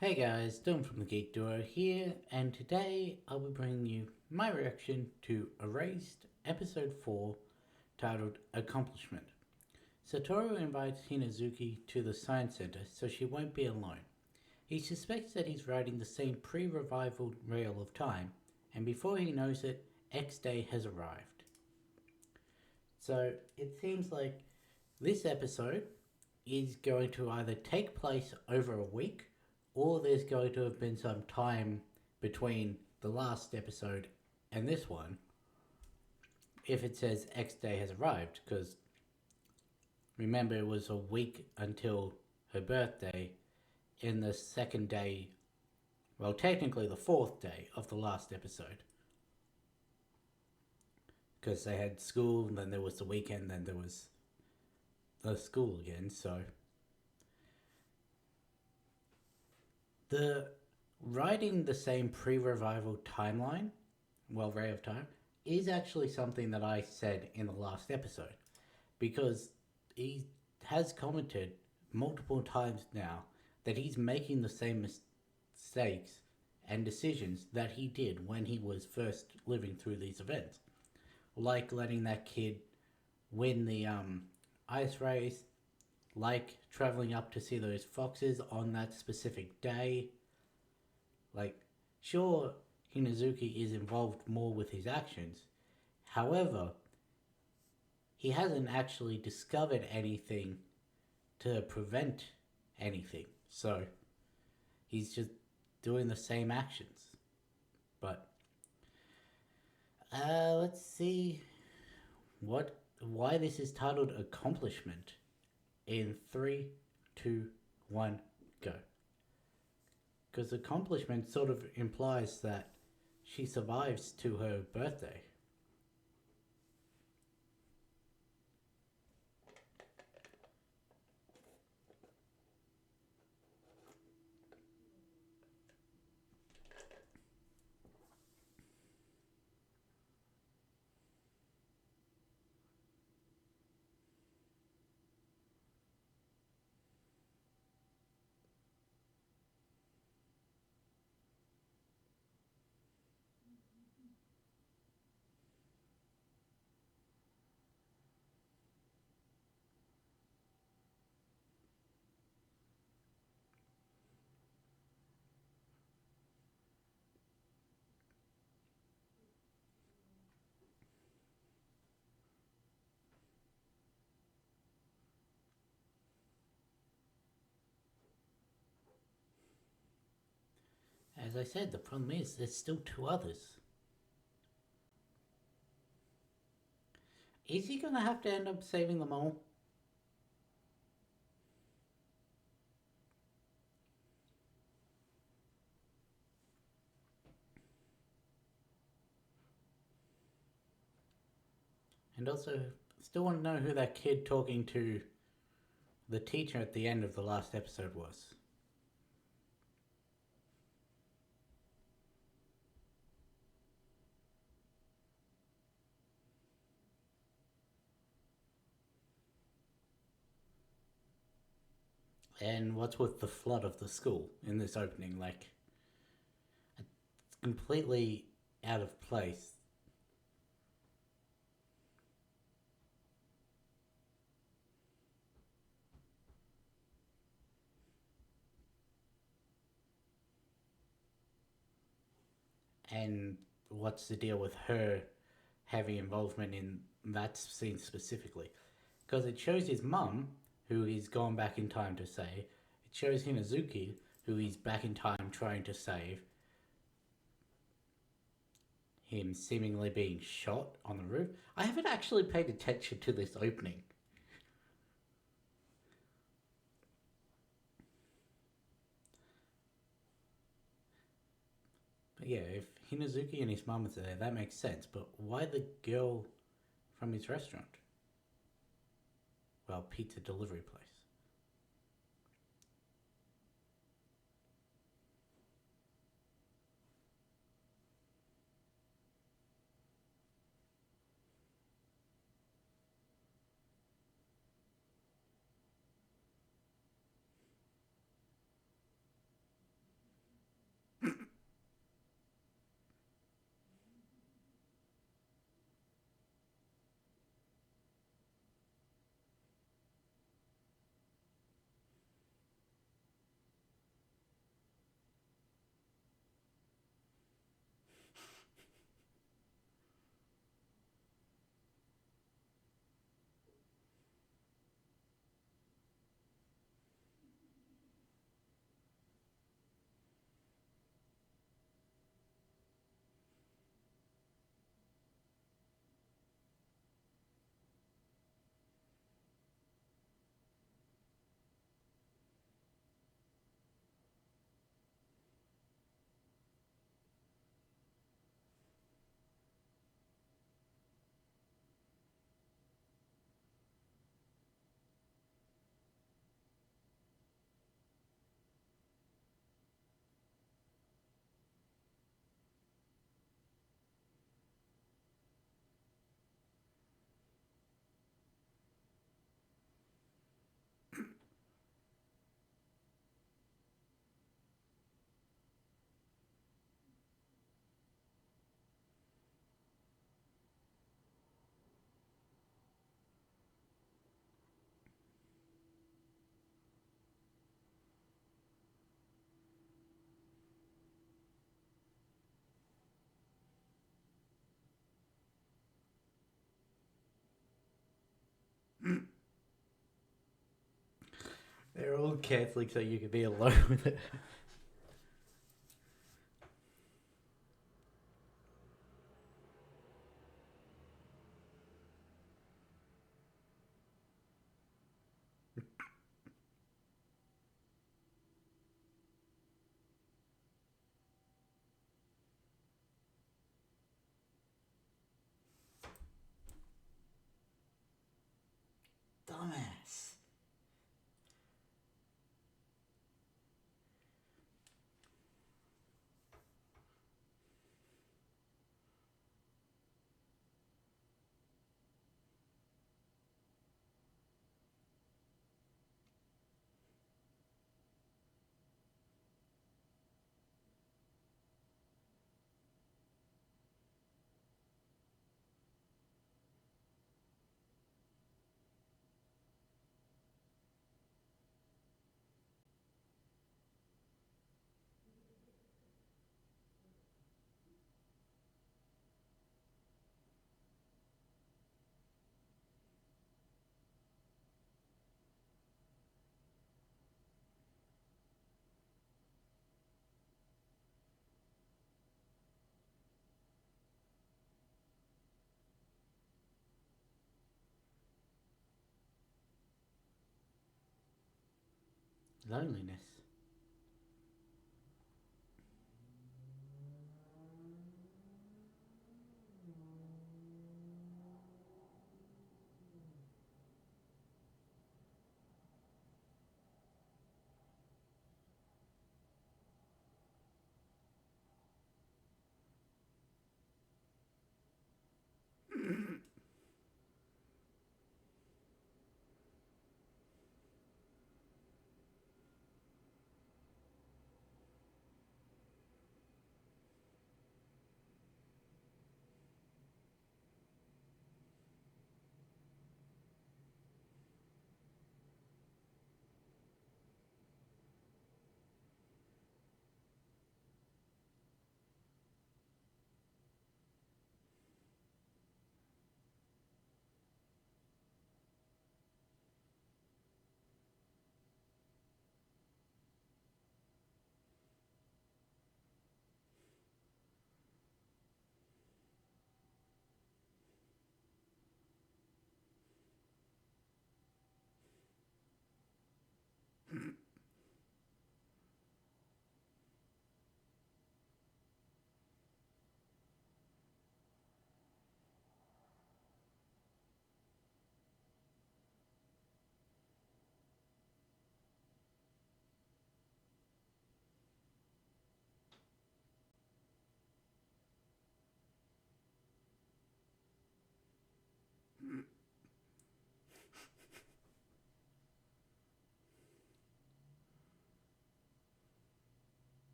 Hey guys, Dylan from the Geek Duo here, and today I'll be bringing you my reaction to Erased Episode 4 titled Accomplishment. Satoru invites Hinazuki to the Science Center so she won't be alone. He suspects that he's riding the same pre revival rail of time, and before he knows it, X Day has arrived. So it seems like this episode is going to either take place over a week or there's going to have been some time between the last episode and this one if it says X day has arrived, because remember it was a week until her birthday in the second day, well, technically the fourth day of the last episode, because they had school, and then there was the weekend, then there was the school again. So the writing the same pre-revival timeline, well, ray of time, is actually something that I said in the last episode, because he has commented multiple times now that he's making the same mistakes and decisions that he did when he was first living through these events, like letting that kid win the ice race, like traveling up to see those foxes on that specific day. Like, sure, Hinazuki is involved more with his actions. However, he hasn't actually discovered anything to prevent anything. So he's just doing the same actions. But let's see what why this is titled accomplishment in three, two, one, go. Because accomplishment sort of implies that she survives to her birthday. As I said, the problem is there's still two others. Is he gonna have to end up saving them all? And also, still want to know who that kid talking to the teacher at the end of the last episode was. And what's with the flood of the school in this opening? Like, it's completely out of place. And what's the deal with her having involvement in that scene specifically? Because it shows his mum, who he's gone back in time to save. It shows Hinazuki, who he's back in time trying to save. Him seemingly being shot on the roof. I haven't actually paid attention to this opening. But yeah, if Hinazuki and his mum are there, that makes sense. But why the girl from his restaurant? Well, pizza delivery place. They're all Catholic, so you could be alone with it. Dumbass. Loneliness.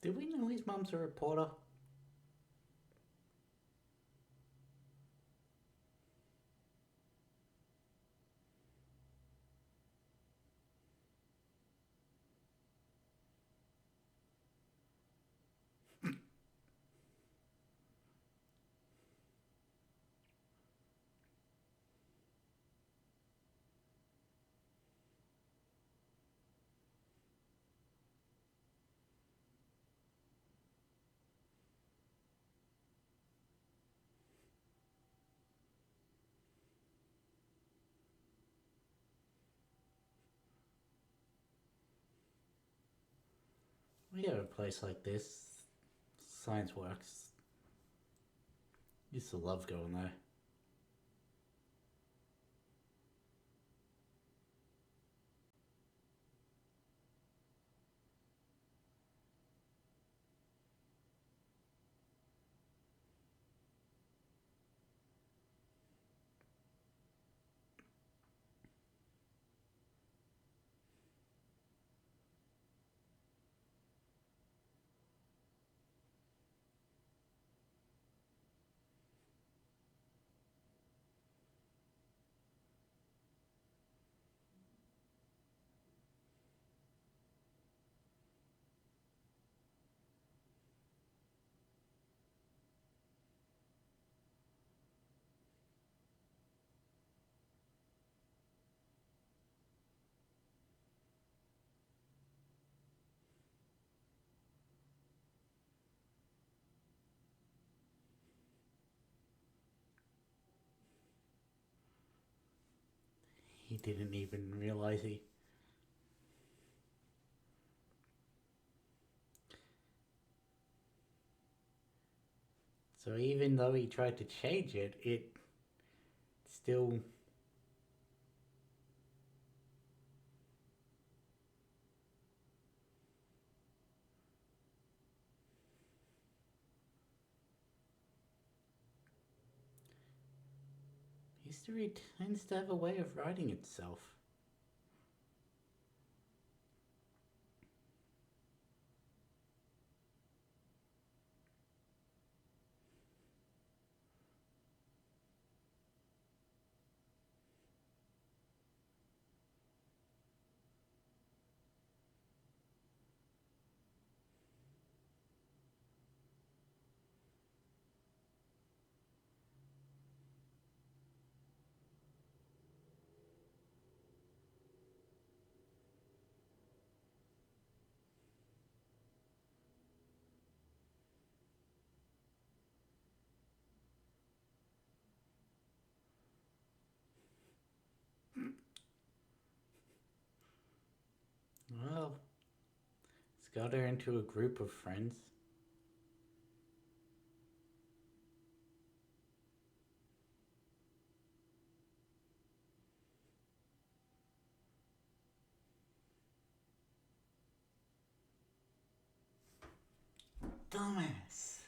Did we know his mum's a reporter? We have a place like this. Science Works. Used to love going there. didn't even realize he. So even though he tried to change it, it still. History tends to have a way of writing itself. Well, it's got her into a group of friends. Dumbass.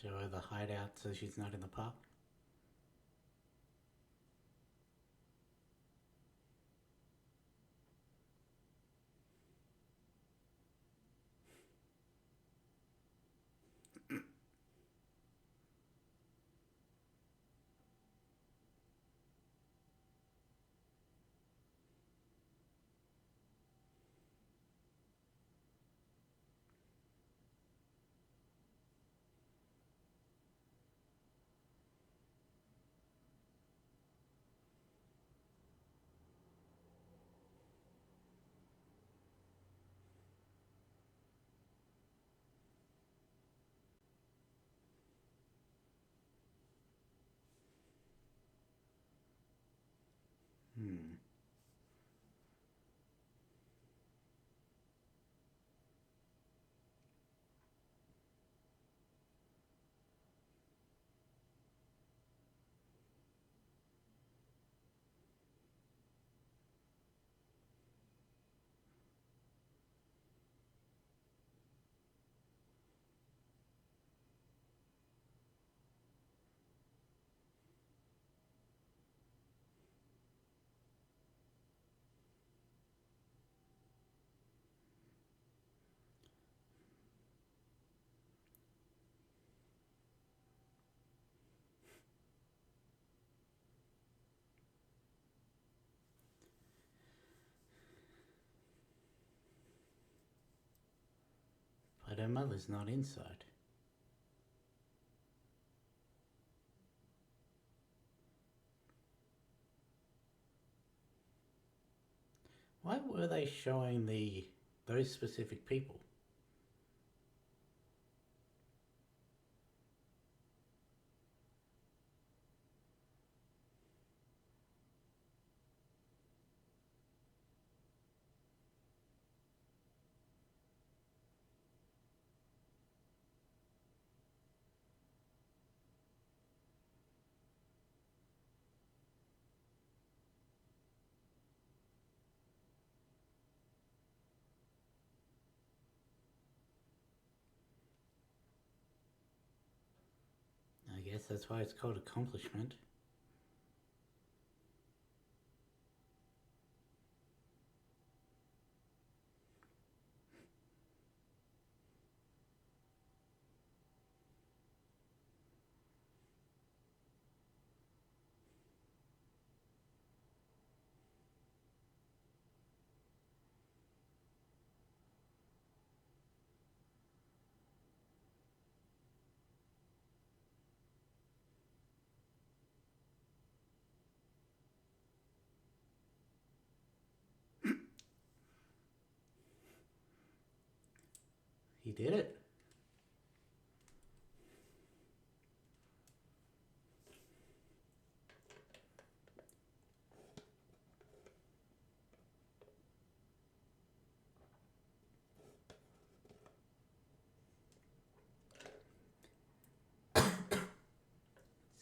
Show her the hideout so she's not in the park. her mother's not inside. Why were they showing those specific people? I guess that's why it's called accomplishment. He did it.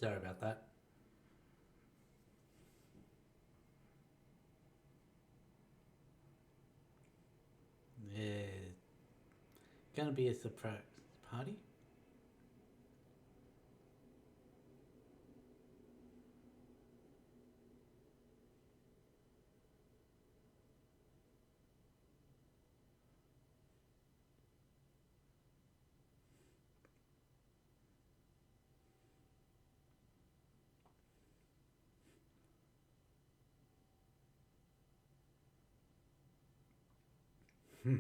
Sorry about that. It's gonna be a surprise party. Hmm.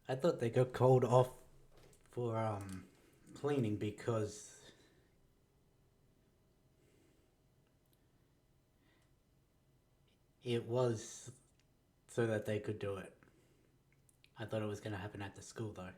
I thought they got called off for cleaning because it was so that they could do it. I thought it was going to happen at the school though.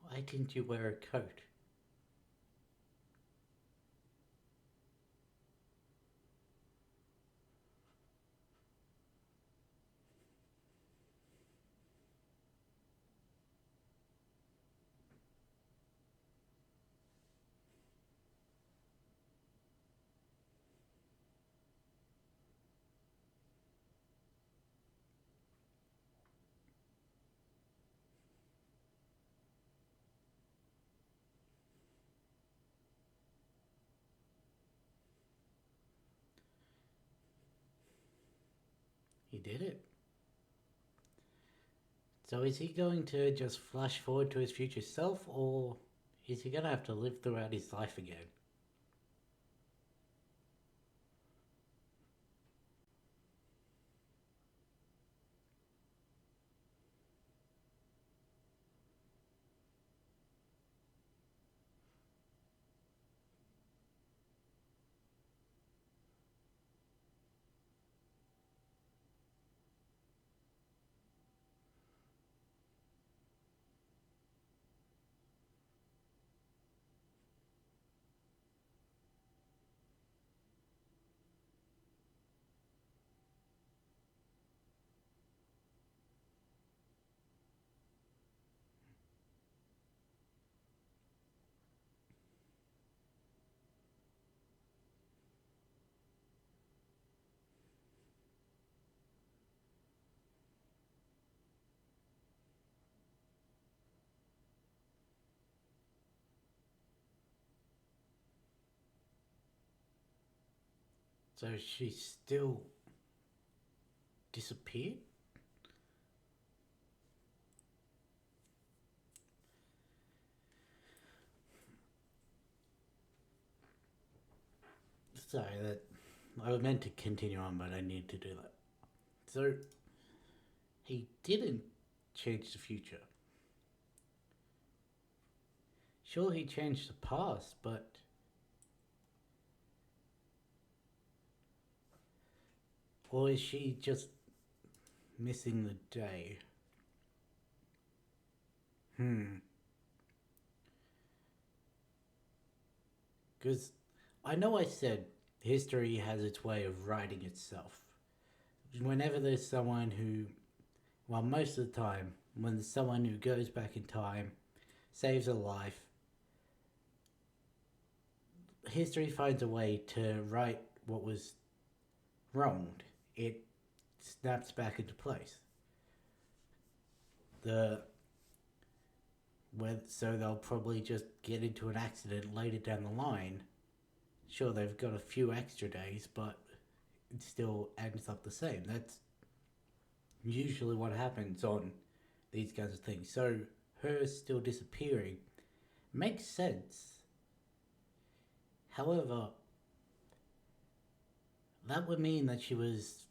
Why didn't you wear a coat? did it. So is he going to just flash forward to his future self, or is he going to have to live throughout his life again? So she still disappeared? Sorry, that I was meant to continue on, but I need to do that. So he didn't change the future. Sure, he changed the past, but or is she just missing the day? Hmm. Because I know I said history has its way of writing itself. Whenever there's someone who, well, most of the time, when there's someone who goes back in time, saves a life, history finds a way to right what was wronged. It snaps back into place. The so they'll probably just get into an accident later down the line. Sure, they've got a few extra days, but it still ends up the same. That's usually what happens on these kinds of things. So her still disappearing makes sense. However, that would mean that she was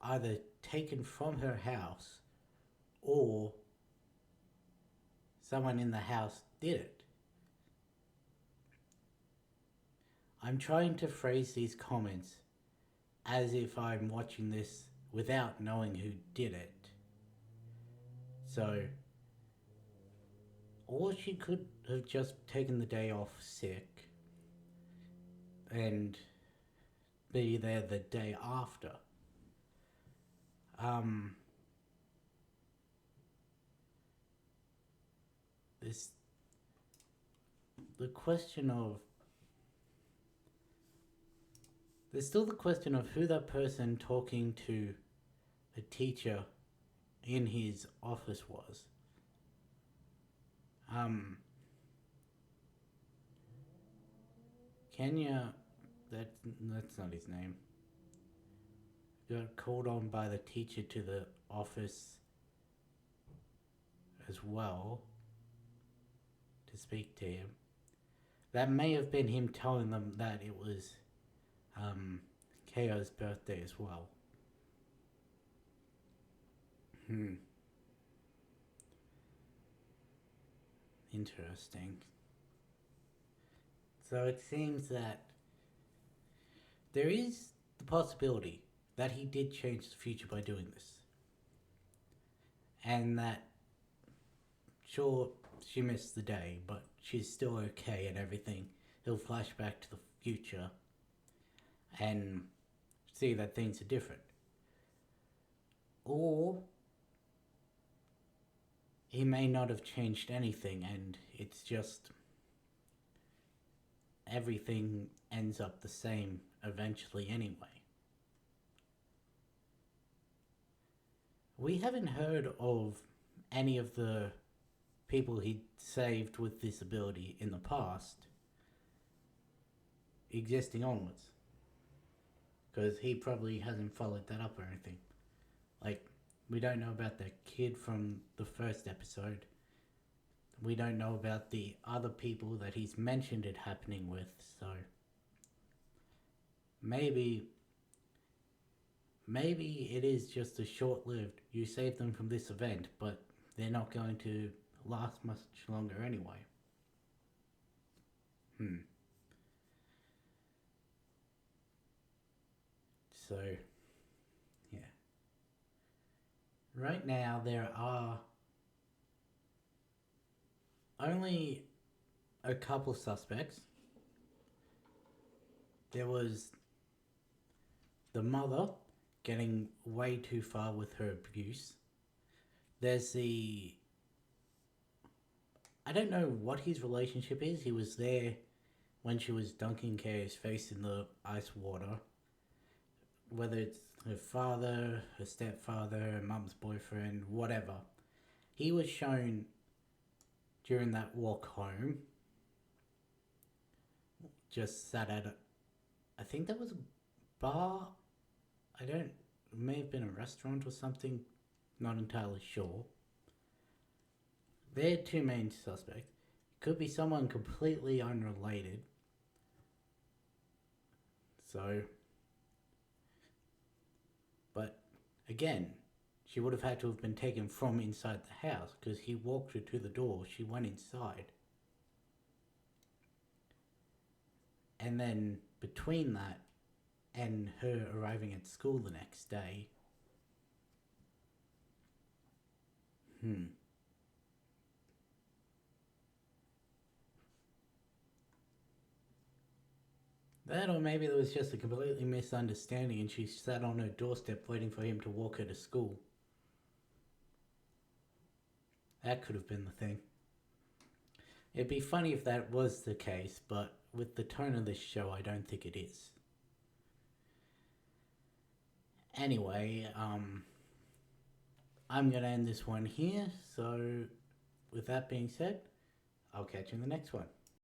either taken from her house or someone in the house did it. I'm trying to phrase these comments as if I'm watching this without knowing who did it. So, or she could have just taken the day off sick and be there the day after. This the question of there's still the question of who that person talking to the teacher in his office was. Kenya, that's not his name. Got called on by the teacher to the office as well to speak to him. That may have been him telling them that it was KO's birthday as well. Interesting. So it seems that there is the possibility that he did change the future by doing this. And that, sure, she missed the day, but she's still okay and everything. He'll flash back to the future and see that things are different. Or he may not have changed anything and it's just everything ends up the same eventually anyway. We haven't heard of any of the people he saved with this ability in the past existing onwards, because he probably hasn't followed that up or anything. We don't know about the kid from the first episode. We don't know about the other people that he's mentioned it happening with, so maybe it is just a short-lived, you save them from this event, but they're not going to last much longer anyway. So, yeah. Right now, there are only a couple suspects. There was the mother getting way too far with her abuse. There's the. I don't know what his relationship is. He was there when she was dunking Kay's face in the ice water. Whether it's her father, her stepfather, her mum's boyfriend, whatever. He was shown during that walk home. Just sat at I think there was a bar. It may have been a restaurant or something. Not entirely sure. They're two main suspects. Could be someone completely unrelated. So, but again, she would have had to have been taken from inside the house because he walked her to the door. She went inside. And then between that and her arriving at school the next day, that, or maybe there was just a completely misunderstanding and she sat on her doorstep waiting for him to walk her to school. That could have been the thing. It'd be funny if that was the case, but with the tone of this show, I don't think it is. Anyway, I'm going to end this one here. So, with that being said, I'll catch you in the next one.